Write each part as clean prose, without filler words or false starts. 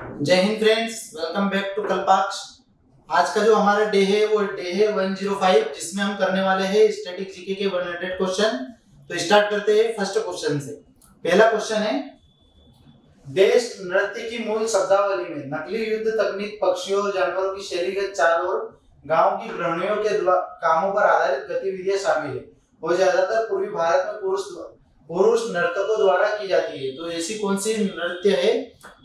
जय हिंद friends, welcome back to Kalpaksh. आज का जो हमारा डे है वो डे है 105, जिसमें हम करने वाले हैं स्टैटिक जीके के 100 क्वेश्चन। तो स्टार्ट करते हैं फर्स्ट क्वेश्चन से। पहला क्वेश्चन है, देश नृत्य की मूल शब्दावली में नकली युद्ध तकनीक, पक्षियों और जानवरों की शैलीगत चाल और गांव की गृहणियों के कामों पर आधारित गतिविधियां शामिल है और ज्यादातर पूर्वी भारत में पुरुष नर्तकों द्वारा की जाती है। तो ऐसी कौन सी नृत्य है,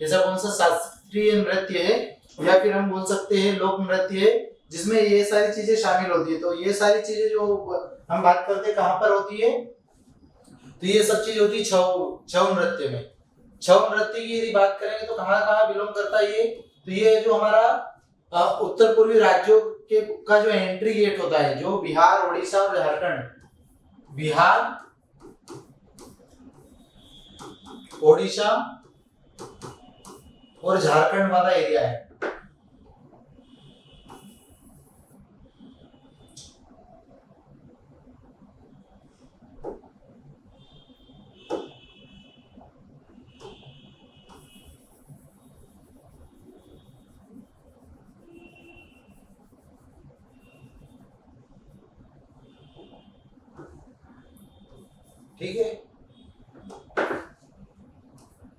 ऐसा कौन सा शास्त्रीय नृत्य है या फिर हम बोल सकते हैं लोक नृत्य है जिसमें ये सारी चीजें शामिल होती है। तो ये सारी चीजें जो हम बात करते हैं कहाँ पर होती है, तो ये सब चीज होती है छऊ नृत्य में। छऊ नृत्य की यदि बात करेंगे तो कहाँ कहाँ बिलोंग करता है ये, तो ये जो हमारा उत्तर पूर्वी राज्यों के का जो एंट्री गेट होता है, जो बिहार, उड़ीसा और झारखंड, बिहार, ओडिशा और झारखंड वाला एरिया है। ठीक है,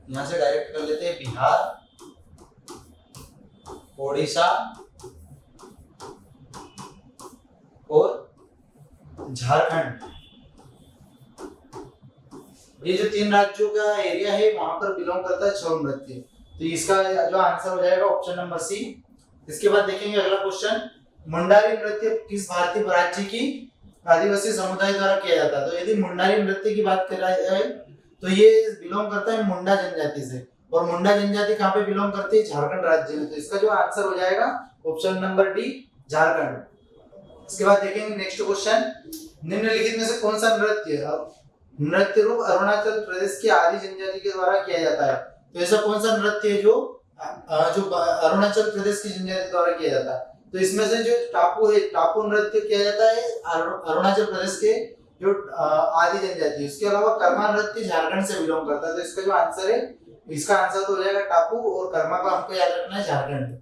यहां से डायरेक्ट कर लेते हैं बिहार, ओडिशा और झारखंड। ये जो तीन राज्यों का एरिया है वहां पर बिलोंग करता है छऊ नृत्य। तो इसका जो आंसर हो जाएगा ऑप्शन नंबर सी। इसके बाद देखेंगे अगला क्वेश्चन, मुंडारी नृत्य किस भारतीय राज्य की आदिवासी समुदाय द्वारा किया जाता है। तो यदि मुंडारी नृत्य की बात करा जाए तो ये बिलोंग करता है मुंडा जनजाति से, और मुंडा जनजाति कहाँ पे बिलोंग करती है, झारखंड राज्य में। तो इसका जो आंसर हो जाएगा ऑप्शन नंबर डी, झारखंड। इसके बाद देखेंगे नेक्स्ट क्वेश्चन, निम्नलिखित में से कौन सा नृत्य रूप अरुणाचल प्रदेश की आदि जनजाति के द्वारा किया जाता है। तो ऐसा कौन सा नृत्य है जो अरुणाचल प्रदेश की जनजाति द्वारा किया जाता है। तो इसमें से जो टापू है, टापू नृत्य किया जाता है अरुणाचल प्रदेश के जो आदि जनजाति। इसके अलावा कर्मा नृत्य झारखंड से बिलोंग करता है। तो इसका जो आंसर है, इसका आंसर तो हो जाएगा टापू, और कर्मा का हमको याद रखना है झारखंड।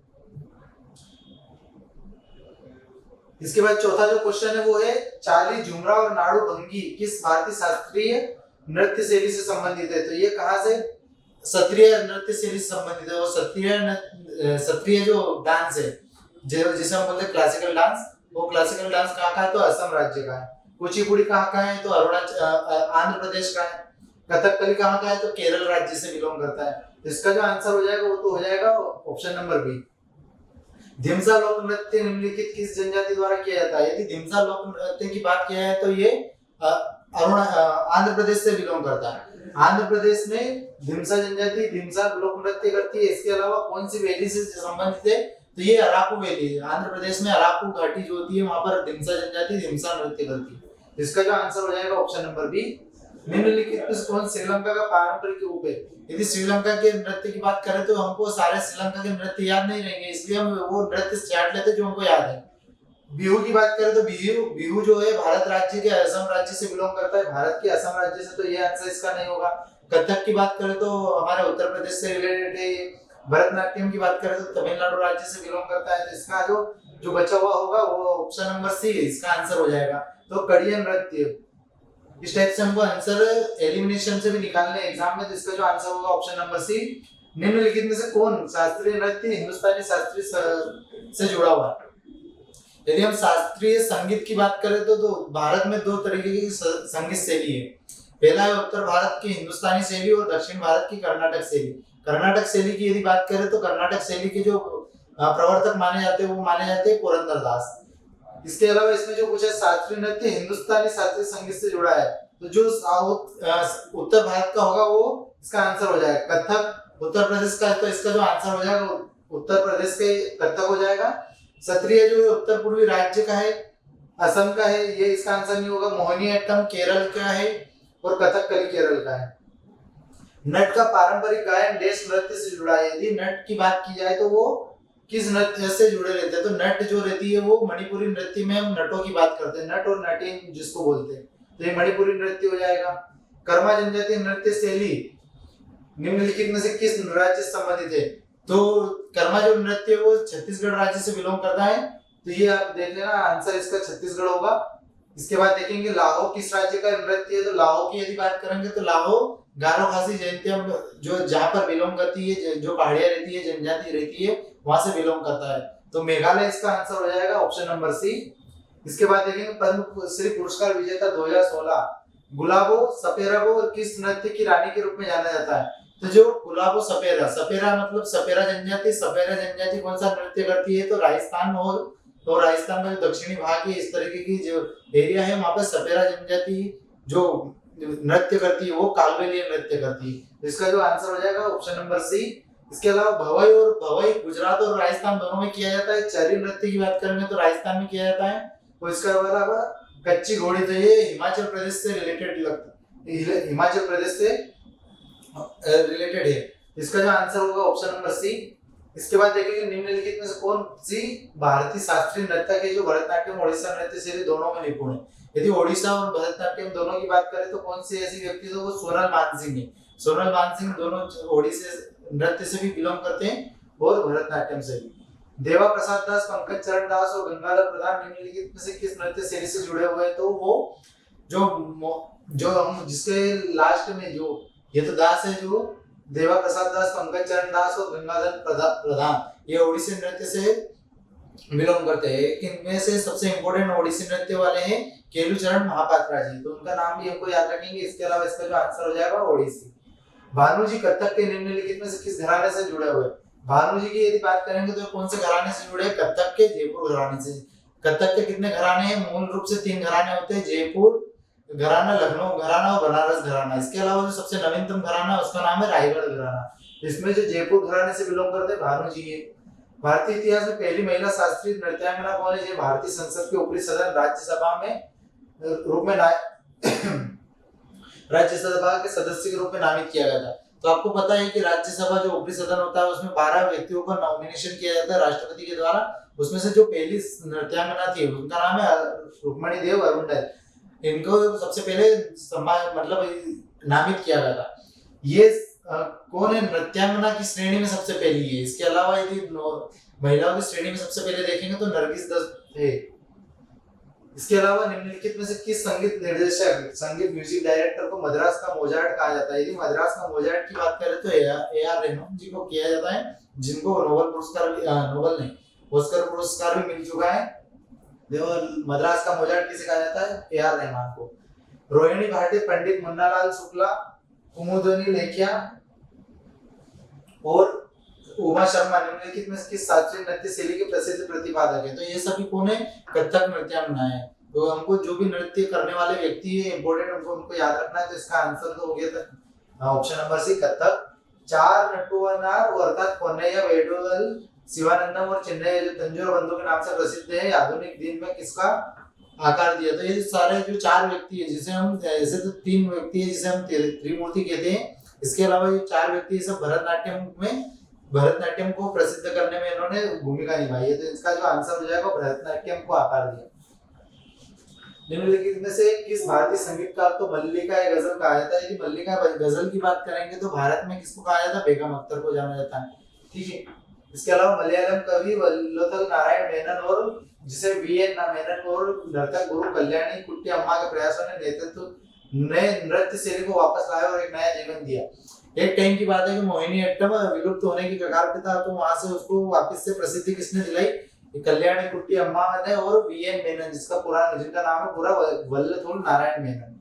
इसके बाद चौथा जो क्वेश्चन है वो है, चाली, झुमरा और नाड़ू भंगी किस भारतीय शास्त्रीय नृत्य शैली से संबंधित है। तो ये कहाँ से शास्त्रीय नृत्य शैली से संबंधित है। और शास्त्रीय जो डांस है जिसे हम बोलते हैं क्लासिकल डांस, वो क्लासिकल डांस कहाँ का है, तो असम राज्य का है। कुचिपुड़ी कहाँ का है, तो आंध्र प्रदेश का है। कथकली कहाँ का है, तो केरल राज्य से बिलोंग करता है। तो इसका जो आंसर हो जाएगा वो तो हो जाएगा ऑप्शन नंबर बी। धिमसा लोक नृत्य निम्नलिखित किस जनजाति द्वारा किया जाता है। यदि धिमसा लोक नृत्य की बात किया है तो ये आंध्र प्रदेश से बिलोंग करता है। आंध्र प्रदेश में धिमसा जनजाति धिमसा लोक नृत्य करती है। इसके अलावा कौन सी वैली से संबंधित है, तो ये अराकू वैली है। आंध्र प्रदेश में अराकू घाटी जो होती है वहां पर धिमसा जनजाति धिमसा नृत्य करती है। इसका जो आंसर हो जाएगा ऑप्शन नंबर बी। निम्नलिखित में कौन श्रीलंका का पारंपरिक रूप है। यदि श्रीलंका के नृत्य की बात करें तो हमको सारे श्रीलंका के नृत्य याद नहीं रहेंगे, इसलिए हम वो नृत्य चाट लेते जो हमको याद है। बिहू की बात करें तो बिहू जो है भारत राज्य के असम राज्य से बिलोंग करता है, भारत के असम राज्य से। तो ये आंसर इसका नहीं होगा। कथक की बात करें तो हमारे उत्तर प्रदेश से रिलेटेड है। भरतनाट्यम की बात करें तो तमिलनाडु राज्य से बिलोंग करता है। तो इसका जो बचा हुआ होगा वो ऑप्शन नंबर सी है, इसका आंसर हो जाएगा। तो कड़िया नृत्य, इस टाइप से हमको आंसर एलिमिनेशन से भी निकालने एग्जाम में। तो इसका जो आंसर होगा ऑप्शन नंबर सी। निम्नलिखित में से कौन शास्त्रीय नृत्य हिंदुस्तानी शास्त्रीय से जुड़ा हुआ है। यदि हम शास्त्रीय संगीत की बात करें तो भारत में दो तरीके की संगीत शैली है। पहला है उत्तर भारत की हिंदुस्तानी शैली और दक्षिण भारत की कर्नाटक शैली। कर्नाटक शैली की यदि बात करें तो कर्नाटक शैली के जो प्रवर्तक माने जाते हैं वो माने जाते हैं पुरंदरदास। इसके अलावा इसमें जो कुछ है, शास्त्रीय नृत्य हिंदुस्तानी शास्त्रीय संगीत से जुड़ा है। तो जो उत्तर भारत का होगा वो इसका आंसर हो जाएगा कथक। उत्तर प्रदेश का है तो इसका जो आंसर हो जाएगा उत्तर प्रदेश के कथक हो जाएगा। क्षत्रिय जो उत्तर पूर्वी राज्य का है, असम का है, ये इसका आंसर नहीं होगा। मोहिनीअट्टम केरल का है और कथकली केरल का है। नट का पारंपरिक गायन देश नृत्य से जुड़ा है। यदि नट की बात की जाए तो वो किस नृत्य से जुड़े रहते हैं, तो नट जो रहती है वो मणिपुरी नृत्य में हम नटों की बात करते हैं, नट और नटिन जिसको बोलते हैं। तो ये मणिपुरी नृत्य हो जाएगा। कर्मा जनजाति नृत्य शैली निम्नलिखित में से किस राज्य से संबंधित है। तो कर्मा जो नृत्य है वो छत्तीसगढ़ राज्य से बिलोंग करता है, तो ये आप देख लेना आंसर इसका छत्तीसगढ़ होगा। इसके बाद देखेंगे लाहो किस राज्य का नृत्य है, तो लाहो की यदि बात करेंगे तो लाहो गारो खासी जयंतिया जो जहाँ पर बिलोंग करती है, जो पहाड़ियां रहती है, जनजाति रहती है, वहां से बिलोंग करता है, तो मेघालय इसका आंसर हो जाएगा ऑप्शन नंबर सी। इसके बाद देखेंगे पद्म श्री पुरस्कार विजेता 2016 गुलाबो सपेरा को किस नृत्य की रानी के रूप में जाना जाता है, तो जो गुलाबो सपेरा, सपेरा मतलब सपेरा जनजाति, सपेरा जनजाति कौन सा नृत्य करती है, तो राजस्थान में, हो तो राजस्थान में जो दक्षिणी भाग है इस तरीके की जो एरिया है वहां पर सपेरा जनजाति जो नृत्य करती है वो कालबेलिया नृत्य करती है, तो इसका जो आंसर हो जाएगा ऑप्शन नंबर सी। इसके अलावा भवई गुजरात और राजस्थान दोनों में किया जाता है। चरी नृत्य की बात करेंगे तो राजस्थान में किया जाता है, और इसके अलावा कच्ची घोड़ी, तो ये हिमाचल प्रदेश से रिलेटेड हिमाचल प्रदेश से रिलेटेड है, इसका जो आंसर होगा ऑप्शन नंबर सी। इसके बाद देखेंगे निम्नलिखित में से कौन सी भारतीय शास्त्रीय नर्तक है जो भरतनाट्यम ओडिशा नृत्य शैली दोनों में निपुण है। यदि ओडिशा और भरतनाट्यम दोनों की बात करें तो कौन सी ऐसी व्यक्ति है, वो सोनल मानसिंह है। सोनल मानसिंह दोनों ओडिशा नृत्य से भी बिलोंग करते हैं और भरतनाट्यम से भी। देवा प्रसाद दास, पंकज चरण दास और गंगाधर प्रधान निम्नलिखित में से किस नृत्य शैली से जुड़े हुए हैं, तो वो जो हम जिसके लास्ट में जो ये तो दास है, जो देवा प्रसाद दास, पंकज चरण दास और गंगाधर प्रधान, ये ओडिसी नृत्य से बिलोंग करते हैं। इनमें से सबसे इंपॉर्टेंट ओडिसी नृत्य वाले हैं केलुचरण महापात्रा जी, तो उनका नाम भी हमको याद रखेंगे। इसके अलावा इसका जो आंसर हो जाएगा ओडिसी। भानु जी कथक के निम्नलिखित में से किस घराने से जुड़े हुए? भानु जी की यदि बात करेंगे तो कौन से घराने से जुड़े? कथक के जयपुर घराने से। कथक के कितने घराने हैं? मूल रूप से 3 घराने होते हैं, जयपुर घराना, लखनऊ घराना और बनारस घराना। इसके अलावा जो सबसे नवीनतम घराना है उसका नाम है रायगढ़ घराना। इसमें जो जयपुर घराने से बिलोंग करते हैं भानु जी है। भारतीय इतिहास में पहली महिला शास्त्रीय नृत्यांगना कौन है? भारतीय संसद के ऊपरी सदन राज्यसभा में रूप में राज्यसभा के सदस्य के रूप में नामित किया गया था। तो आपको पता है कि राज्यसभा जो ऊपरी सदन होता है उसमें 12 व्यक्तियों का नॉमिनेशन किया जाता है राष्ट्रपति के द्वारा। उसमें से जो पहली नृत्यांगना थी उनका नाम है रुक्मणी देव अरुंडल। इनको सबसे पहले मतलब नामित किया गया था। ये कौन है? नृत्यांगना की श्रेणी में सबसे पहली है। इसके अलावा यदि महिलाओं की श्रेणी में सबसे पहले देखेंगे तो नरगिस दत्त है। इसके अलावा निम्नलिखित में से किस संगीत निर्देशक, संगीत म्यूजिक डायरेक्टर को मद्रास का मोजार्ट कहा जाता है? यदि मद्रास का मोजार्ट की बात करें तो ए.आर. रहमान जी को किया जाता है, जिनको नोबेल ऑस्कर पुरस्कार भी मिल चुका है। मद्रास का मोजार्ट किसे कहा जाता है? ए.आर. रहमान को। रोहिणी भाटी, पंडित मुन्नालाल शुक्ला, कुमुदनी लेखिया और उमा शर्मा निम्नलिखित में किस शास्त्रीय नृत्य शैली के प्रसिद्ध प्रतिपादक है? तो ये सभी कौन है? कथक नृत्यांगना है। तो हमको जो भी नृत्य करने वाले व्यक्ति है इंपॉर्टेंट उनको याद रखना है। तो इसका आंसर तो हो गया ऑप्शन नंबर सी कथक। 4 नटुवनार अर्थात पोन्नैया वेणुगोपाल, शिवानंदम और चेन्नई जो तंजौर बंधु के नाम से प्रसिद्ध है, आधुनिक दिन में किसका आकार दिया? तो ये सारे जो 4 व्यक्ति है, जिसे हम ऐसे तो 3 व्यक्ति है जिसे हम त्रिमूर्ति कहते हैं। इसके अलावा ये 4 व्यक्ति सब भरतनाट्यम को प्रसिद्ध करने में इन्होंने भूमिका निभाई है। तो इसका जो आंसर हो जाएगा भरतनाट्यम को आकार दिया। निम्नलिखित में से किस भारतीय संगीतकार को मल्लिका या गजल कहा जाता है? यदि मल्लिका गजल की बात करेंगे तो भारत में किसको कहा जाता है? बेगम अख्तर को जाना जाता है। ठीक है। इसके अलावा मलयालम कवि वल्लथल नारायण मेनन और जिसे वी.एन. मेनन और नर्तक गुरु कल्याणी कुट्टी अम्मा के प्रयासों ने नए नृत्य शैली को वापस लाया और एक नया जीवन दिया। एक टाइम की बात है कि मोहिनीअट्टम विलुप्त होने की कगार पे था, तो वहां से उसको वापस से प्रसिद्धि किसने दिलाई? कल्याणी कुट्टी अम्मा ने और वी.एन. मेनन, जिनका नाम है पूरा वल्लथल नारायण मेनन।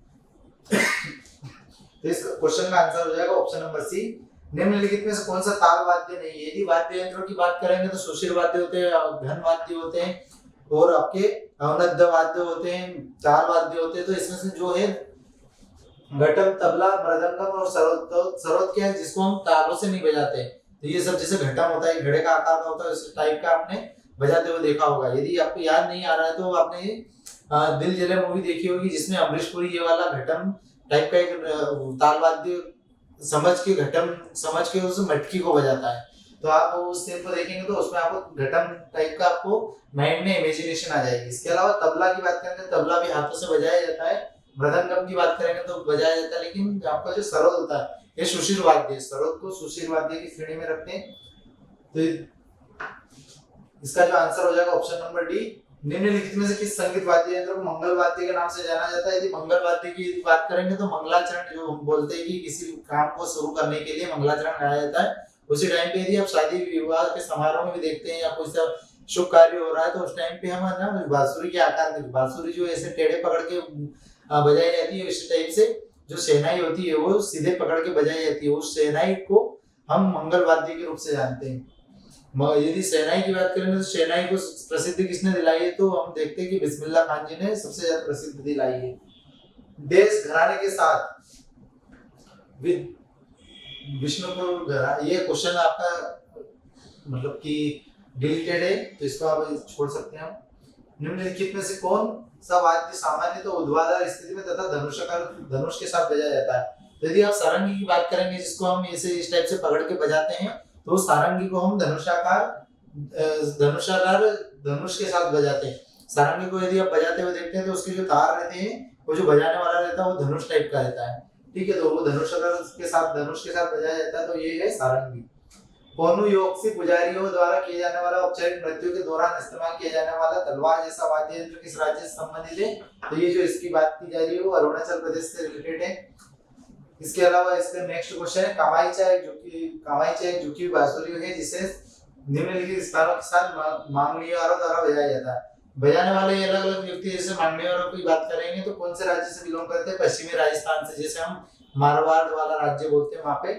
तो इस क्वेश्चन का आंसर हो जाएगा ऑप्शन नंबर सी। निम्नलिखित में से कौन सा ताल वाद्य नहीं है? यदि वाद्य यंत्रों की बात करेंगे तो सुशील वाद्य होते हैं, घन वाद्य होते हैं और आपके अवनद्ध वाद्य होते हैं, ताल वाद्य होते हैं। तो इसमें से जो है घटम, तबला, मृदंगम और सरोद क्या है जिसको हम तालों से नहीं बजाते। तो ये सब जैसे घटम होता है, घड़े का आकार का होता है, उस टाइप का आपने बजाते हुए देखा होगा। यदि आपको याद नहीं आ रहा है तो आपने दिल जले मूवी देखी होगी जिसमें अमरीश पुरी ये वाला घटम टाइप का एक ताल वाद्य समझ के उस मटकी को बजाता है। तो आप उस सीन को देखेंगे तो उसमें आपको घटम टाइप का आपको माइंड में इमेजिनेशन आ जाएगी। इसके अलावा तबला की बात करेंगे, तबला भी हाथों से बजाया जाता है। मृदंगम की बात करेंगे तो बजाया जाता है, लेकिन आपका जो सरोद होता है ये सुशील वाद्य है। सरोद को सुशील वाद्य की श्रेणी में रखते हैं। तो इसका जो आंसर हो जाएगा ऑप्शन नंबर डी। निम्नलिखित में से किस संगीत वाद्य यंत्र को मंगल वाद्य के नाम से जाना जाता है? यदि मंगल वाद्य की बात करेंगे तो मंगलाचरण, जो हम बोलते हैं कि किसी काम को शुरू करने के लिए मंगलाचरण गाया जाता है। उसी टाइम पे यदि आप शादी विवाह के समारोह में भी देखते हैं या कोई सा शुभ कार्य हो रहा है तो उस टाइम पे हम ना बांसुरी के आकार में, बांसुरी जो ऐसे टेढ़े पकड़ के बजाई जाती है, इस टाइप से जो शहनाई होती है वो सीधे पकड़ के बजाई जाती है, उस शहनाई को हम मंगल वाद्य के रूप से जानते हैं। यदि शहनाई की बात करें तो शहनाई को प्रसिद्धि किसने दिलाई है? तो हम देखते हैं कि बिस्मिल्लाह खान जी ने सबसे ज्यादा प्रसिद्ध दिलाई है। देश घराने के साथ विष्णुपुर घराना, ये क्वेश्चन आपका मतलब कि डिलीटेड है तो इसको आप छोड़ सकते हैं हम। निम्नलिखित में से कौन सा वाद्य सामान्य तो ऊर्ध्वाधर स्थिति में तथा धनुष के साथ बजाया जाता है? तो यदि आप सारंगी की बात करेंगे जिसको हम ऐसे इस टाइप से पकड़ के बजाते हैं तो सारंगी को हम धनुषाकार धनुष के साथ बजाते हैं। सारंगी को यदि आप बजाते हुए देखते हैं तो उसके जो तार रहते हैं वो जो बजाने वाला रहता है वो धनुष टाइप का रहता है, ठीक है। तो वो धनुष के साथ बजाया जाता है तो ये है सारंगी। कोनु योग से पुजारियों द्वारा किए जाने वाला औपचारिक नृत्यों के दौरान इस्तेमाल किया जाने वाला तलवार जैसा वाद्य यंत्र किस राज्य से संबंधित है? तो ये जो इसकी बात की जा रही है वो अरुणाचल प्रदेश से रिलेटेड है। इसके अलावा इसका नेक्स्ट क्वेश्चन है कामाईचा एक झुकी बांसुरी है जिसे निम्नलिखित स्थानों के साथ मांगलियारों द्वारा बजाया जाता है। बजाने वाले अलग अलग व्यक्ति, जैसे मांगलियारों की बात करेंगे तो कौन से राज्य से बिलोंग करते हैं? पश्चिमी राजस्थान से, जैसे हम मारवाड़ वाला राज्य बोलते हैं वहां पे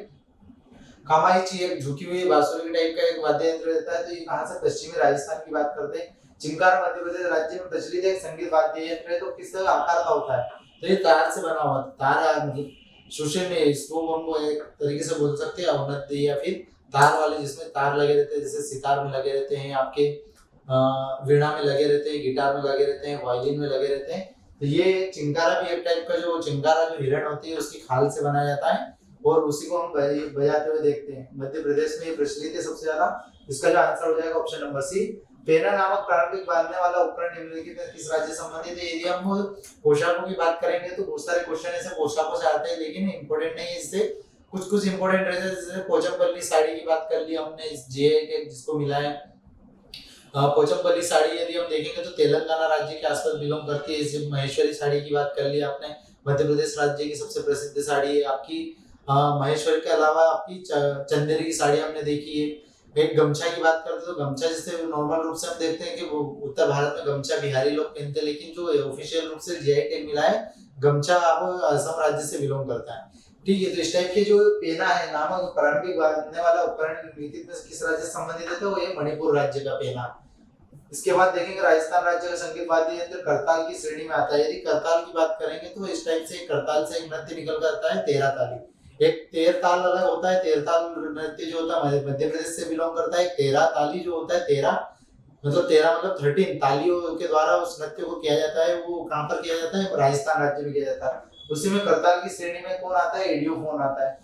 कामाईची एक झुकी हुई बांसुरी टाइप का एक वाद्य यंत्र रहता है, तो ये कहां से? पश्चिमी राजस्थान की बात करते हैं। चिंकार मध्य प्रदेश राज्य में प्रचलित एक संगीत वाद्य यंत्र है, तो किस आकार का होता है? तो ये तार से बना हुआ, तार सुशील में इसको हम एक तरीके से बोल सकते हैं औन्नत्य या फिर तार वाले, जिसमें तार लगे रहते हैं, जैसे सितार में लगे रहते हैं, आपके वीणा में लगे रहते हैं, गिटार में लगे रहते हैं, वायलिन में लगे रहते हैं। तो ये चिंकारा भी एक टाइप का, जो चिंकारा जो हिरण होती है उसकी खाल से बनाया जाता है और उसी को हम बजाते हुए देखते हैं। मध्य प्रदेश में ये प्रचलित है सबसे ज्यादा। इसका जो आंसर हो जाएगा ऑप्शन नंबर सी। पेना नामक प्रारंभिक बांधने वाला उपकरण निम्नलिखित में किस राज्य से संबंधित है? यदि हम पोशाकों की बात करेंगे तो बहुत सारे क्वेश्चन ऐसे पोशाकों से आते हैं, लेकिन इंपॉर्टेंट नहीं है, इससे कुछ इंपॉर्टेंट रहते हैं। जैसे पोचमपल्ली साड़ी की बात कर ली हमने, इस जीआई टैग जिसको मिला है। पोचमपल्ली साड़ी यदि हम देखेंगे तो तेलंगाना राज्य के आसपास बिलोंग करती है। जैसे महेश्वरी साड़ी की बात कर ली आपने, मध्य प्रदेश राज्य की सबसे प्रसिद्ध साड़ी है आपकी। महेश्वरी के अलावा आपकी चंदेरी की साड़ी हमने देखी है। एक गमछा की बात करते तो गमछा जैसे नॉर्मल रूप से हम देखते हैं कि वो उत्तर भारत में गमछा बिहारी लोग पहनते हैं, लेकिन जो ऑफिशियल रूप से जीआई टैग मिला है गमछा अब असम राज्य से बिलोंग करता है, ठीक है। तो इस टाइप के जो पेना है नामक प्रारंभिक बांधने वाला उपकरण निम्नलिखित में किस राज्य से संबंधित है? तो ये मणिपुर राज्य का पेना। इसके बाद देखेंगे राजस्थान राज्य का संगीत वाद्य यंत्र करताल की श्रेणी में आता है। यदि करताल की बात करेंगे तो इस टाइप से करताल से एक नृत्य निकल कर आता है तेरह ताली। एक तेर ताल अलग होता है, तेर ताल नृत्य जो होता है मध्य प्रदेश से बिलोंग करता है। तेरह ताली जो होता है, तेरह मतलब 13 तालियों के द्वारा उस नृत्य को किया जाता है। वो कहां पर किया जाता है? राजस्थान राज्य में किया जाता है। उसी में करताल की श्रेणी में कौन आता है? इडियोफोन आता है,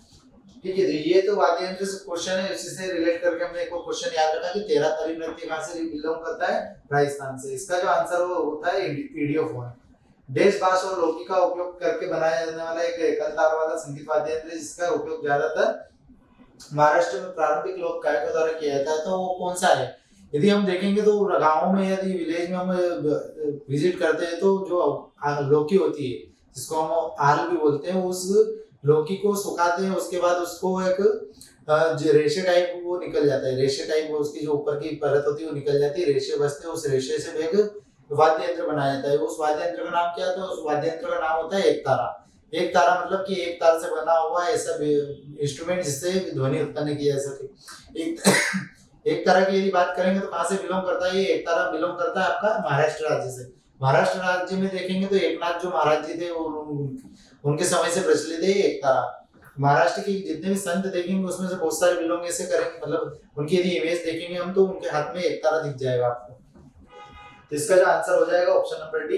ठीक है। तो ये तो वाद्य यंत्र से क्वेश्चन है, इसी से रिलेट करके हमने एक और क्वेश्चन याद रखा कि 13 ताली नृत्य कहां से बिलोंग करता है? राजस्थान से। इसका जो आंसर होता है इडियोफोन। देश बांस और लौकी का उपयोग करके बनाया जाने वाला एक एकल तार वाला संगीत वाद्य यंत्र जिसका उपयोग ज्यादातर महाराष्ट्र में प्रारंभिक लोक गायकों द्वारा किया जाता है, तो वो कौन सा है? यदि हम देखेंगे तो गाँव में यदि विलेज में हम विजिट करते हैं तो जो लौकी होती है जिसको हम आल भी बोलते हैं, उस लौकी को सुखाते हैं, उसके बाद उसको एक रेशे टाइप वो निकल जाता है, रेशे टाइप वो उसकी जो ऊपर की परत होती है वो निकल जाती है, रेशे बचते हैं, उस रेशे से एक वाद्य यंत्र बनाया जाता है। उस वाद्य यंत्र का नाम क्या है? तो उस वाद्य यंत्र का नाम होता है एक तारा। एक तारा मतलब कि एक तार से बना हुआ ऐसा इंस्ट्रूमेंट जिससे ध्वनि उत्पन्न की जा सके। एक तारा की यदि बात करेंगे तो कहां से बिलोंग करता है? ये एक तारा बिलोंग करता है आपका महाराष्ट्र राज्य से। महाराष्ट्र राज्य में देखेंगे तो एकनाथ जो महाराज जी थे उनके समय से प्रचलित है एक तारा। महाराष्ट्र के जितने भी संत देखेंगे उसमें से बहुत सारे बिलोंग ऐसे करेंगे, मतलब उनकी यदि इमेज देखेंगे हम तो उनके हाथ में एक तारा दिख जाएगा आपको। तो इसका जो आंसर हो जाएगा ऑप्शन नंबर डी।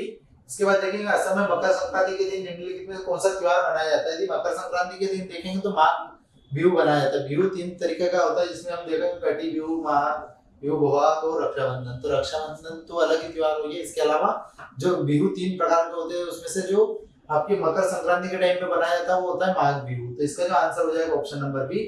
इसके बाद देखेंगे असम में मकर संक्रांति के दिन निम्नलिखित में कौन सा त्योहार मनाया जाता है? यदि मकर संक्रांति के दिन देखेंगे तो माघ बिहू बनाया जाता है। बिहू 3 तरीके का होता है जिसमें हम देखेंगे कटी बिहू, माघ बिहू, भोवा और रक्षाबंधन। तो रक्षाबंधन तो अलग ही त्योहार हो गया। इसके अलावा जो बिहू 3 प्रकार के होते हैं उसमें से जो आपकी मकर संक्रांति के टाइम पे बनाया जाता है वो होता है माघ बिहू। तो इसका जो आंसर हो जाएगा ऑप्शन नंबर बी,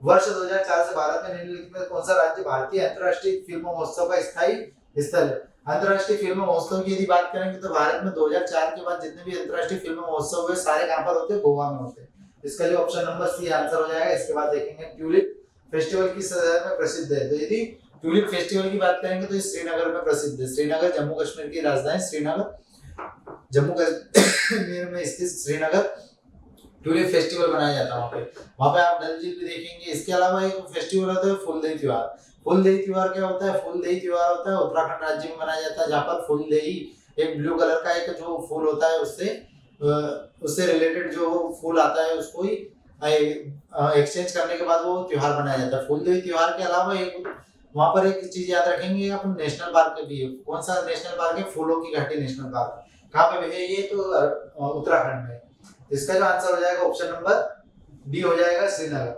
वर्ष 2004 से भारत में निम्नलिखित में कौन सा राज्य भारतीय अंतर्राष्ट्रीय फिल्म महोत्सव का स्थायी स्थल है? अंतर्राष्ट्रीय फिल्म महोत्सव की यदि बात करेंगे तो भारत में 2004 के बाद जितने भी अंतर्राष्ट्रीय फिल्म महोत्सव हुए सारे कहां पर होते हैं? गोवा में होते हैं। इसका लिए ऑप्शन नंबर सी आंसर हो जाएगा। इसके बाद देखेंगे ट्यूलिप फेस्टिवल किस शहर में प्रसिद्ध है? तो यदि ट्यूलिप फेस्टिवल की बात करेंगे तो ये श्रीनगर में प्रसिद्ध है। श्रीनगर जम्मू कश्मीर की राजधानी श्रीनगर, जम्मू कश्मीर में स्थित श्रीनगर ट्यूलिप फेस्टिवल मनाया जाता है। वहाँ पे आप डल झील भी देखेंगे। इसके अलावा एक फेस्टिवल होता है फूलदेई त्योहार। फूलदेई त्योहार क्या होता है? फूलदेई त्योहार होता है उत्तराखंड राज्य में मनाया जाता है, जहाँ पर फूलदेई एक ब्लू कलर का एक जो फूल होता है उससे रिलेटेड जो फूल आता है उसको ही एक्सचेंज करने के बाद वो त्योहार मनाया जाता है। फूलदेई त्योहार के अलावा एक वहाँ पर एक चीज याद रखेंगे, अपन नेशनल पार्क भी है। कौन सा नेशनल पार्क है? फूलों की घाटी नेशनल पार्क। कहाँ पे है ये? तो उत्तराखंड में। इसका जो आंसर हो जाएगा ऑप्शन नंबर डी हो जाएगा, श्रीनगर।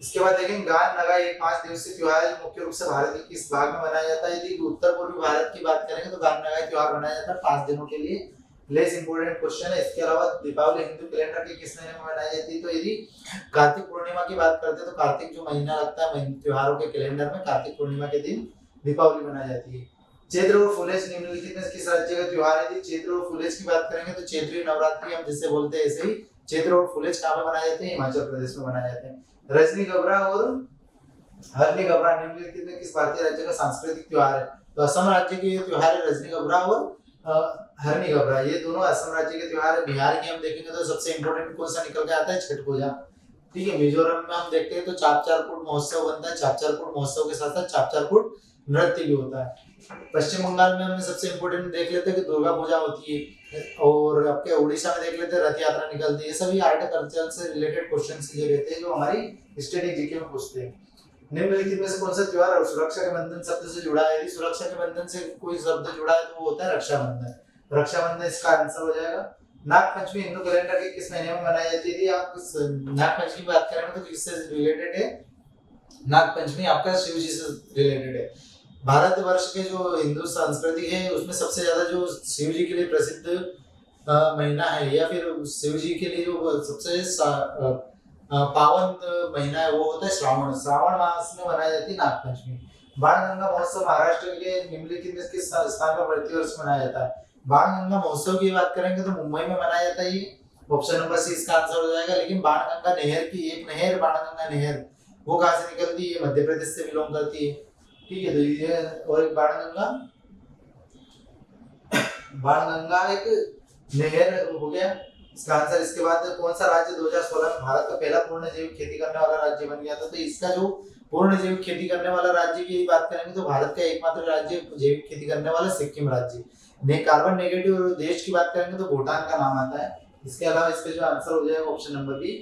इसके बाद देखेंगे गान नगाई एक 5 दिवसीय त्योहार मुख्य रूप से भारत के किस भाग में मनाया जाता है? यदि उत्तर पूर्वी भारत की बात करेंगे तो गान नगाई त्योहार मनाया जाता है 5 दिनों के लिए। लेस इंपोर्टेंट क्वेश्चन है। इसके अलावा दीपावली हिंदू कैलेंडर के किस महीने में मनाई जाती है? तो यदि कार्तिक पूर्णिमा की बात करते हैं तो कार्तिक जो महीना लगता है त्योहारों के कैलेंडर में, कार्तिक पूर्णिमा के दिन दीपावली मनाई जाती है। चैत्र और फुलेज निम्नलिखित में किस राज्य का त्योहार है? चैत्र और फुलेज की बात करेंगे तो चैत्री नवरात्रि हम जिसे बोलते हैं, ऐसे ही चैत्र और फुलेज कहाँ पे मनाए जाते हैं? हिमाचल प्रदेश में मनाए जाते हैं। रजनी गबरा और हरनी गबरा निम्नलिखित में किस भारतीय राज्य का सांस्कृतिक त्योहार है? तो असम राज्य के त्योहार है रजनी गबरा और हरनी गबरा, ये दोनों असम राज्य के त्योहार है। बिहार की हम देखेंगे तो सबसे इंपोर्टेंट कौन सा निकल के आता है? छठ पूजा। ठीक है। मिजोरम में हम देखते हैं तो चापचारकूट महोत्सव बनता है। चापचारकूट महोत्सव के साथ साथ चापचारकूट नृत्य भी होता है। पश्चिम बंगाल में हमने सबसे इंपोर्टेंट देख लेते हैं कि दुर्गा पूजा होती है, और आपके उड़ीसा में देख लेते हैं रथ यात्रा निकलती है। ये सभी आर्ट कल्चर से रिलेटेड क्वेश्चंस ये रहते हैं जो हमारी स्टैटिक जीके में पूछते हैं। निम्नलिखित में से कौन सा त्योहार सुरक्षा के बंधन शब्द से जुड़ा है? यदि सुरक्षा के बंधन से कोई शब्द जुड़ा है तो वो होता है रक्षाबंधन। रक्षाबंधन इसका आंसर हो जाएगा। नागपंचमी हिंदू कैलेंडर के किस महीने में मनाई जाती है? यदि आप नागपंचमी की बात करेंगे तो किससे रिलेटेड है? नागपंचमी आपका शिव जी से रिलेटेड है। भारतवर्ष के जो हिंदू संस्कृति है उसमें सबसे ज्यादा जो शिव जी के लिए प्रसिद्ध महीना है, या फिर शिव जी के लिए जो सबसे पावन महीना है वो होता है श्रावण। श्रावण मास में मनाई जाती है नागपंचमी। बाणगंगा महोत्सव महाराष्ट्र के निम्नलिखित में किस स्थान पर प्रतिवर्ष मनाया जाता है? बाणगंगा महोत्सव की बात करेंगे तो मुंबई में मनाया जाता है। ऑप्शन नंबर सी इसका आंसर हो जाएगा। लेकिन बाणगंगा नहर की एक नहर, बाणगंगा नहर, वो कहाँ से निकलती है? मध्य प्रदेश से बिलोंग करती है। ठीक है। तो ये और एक बाणगंगा एक नहर हो गया इसका आंसर। इसके बाद कौन सा राज्य 2016 में भारत का पहला पूर्ण जैविक खेती करने वाला राज्य बन गया था? तो इसका जो पूर्ण जैविक खेती करने वाला राज्य की बात करेंगे तो भारत का एकमात्र राज्य जैविक खेती करने वाला सिक्किम राज्य। कार्बन नेगेटिव देश की बात करेंगे तो भूटान का नाम आता है। इसके अलावा इसका जो आंसर हो जाएगा ऑप्शन नंबर बी।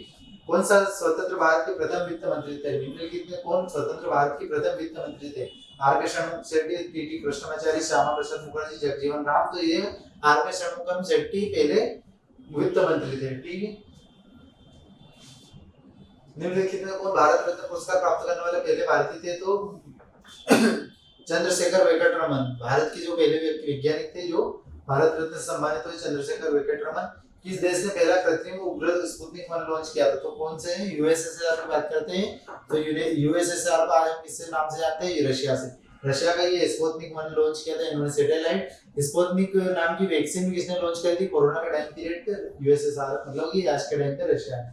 कौन सा स्वतंत्र भारत के प्रथम वित्त मंत्री थे? निम्नलिखित में कौन स्वतंत्र भारत के प्रथम वित्त मंत्री थे? आर.के. षणमुख शेट्टी, टी.टी. कृष्णमाचारी, श्यामा प्रसाद मुखर्जी, जगजीवन राम। तो ये आर.के. षणमुखम शेट्टी पहले वित्त मंत्री थे। ठीक है। निम्नलिखित में कौन भारत रत्न पुरस्कार प्राप्त करने वाले पहले भारतीय थे? तो चंद्रशेखर वेंकट रमन, भारत के जो पहले वैज्ञानिक थे जो भारत रत्न से सम्मानित हुए, चंद्रशेखर वेंकट रमन। किस देश ने पहला कृत्रिम उपग्रह स्पुतनिक 1 लॉन्च किया था? तो कौन से हैं? यूएसएसआर की बात करते हैं तो यूएसएसआर को आज हम किससे नाम से जानते हैं? रशिया से। रशिया का ये स्पुतनिक 1 लॉन्च किया था इन्होंने सैटेलाइट। स्पुतनिक नाम की वैक्सीन भी किसने लॉन्च करी थी? कोरोना के टाइम पीरियड पे यूएसएसआर, मतलब कि आज के टाइम पे रशिया ने।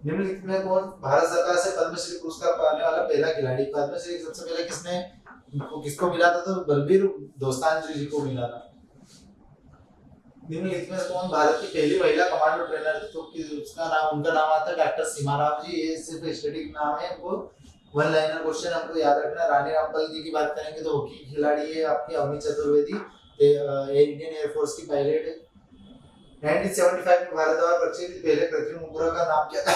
निम्नलिखित में कौन भारत सरकार से पद्मश्री पुरस्कार पाने वाला पहला खिलाड़ी? पद्मश्री सबसे पहले किसको मिला था? तो बलबीर दोस्तान जी को मिला था। निम्नलिखित में कौन भारत की पहली महिला कमांडो ट्रेनर थी? तो उनका नाम आता है डॉक्टर सीमा राव जी। ये सिर्फ स्टैटिक नाम है, वो वन लाइनर क्वेश्चन हमको याद रखना। रानी रामपाल जी की बात करेंगे तो हॉकी खिलाड़ी है आपकी अवनी चतुर्वेदी, इंडियन एयरफोर्स की पायलट है। 1975 में भारत द्वारा प्रक्षेपित पहले कृत्रिम उपग्रह का नाम क्या था?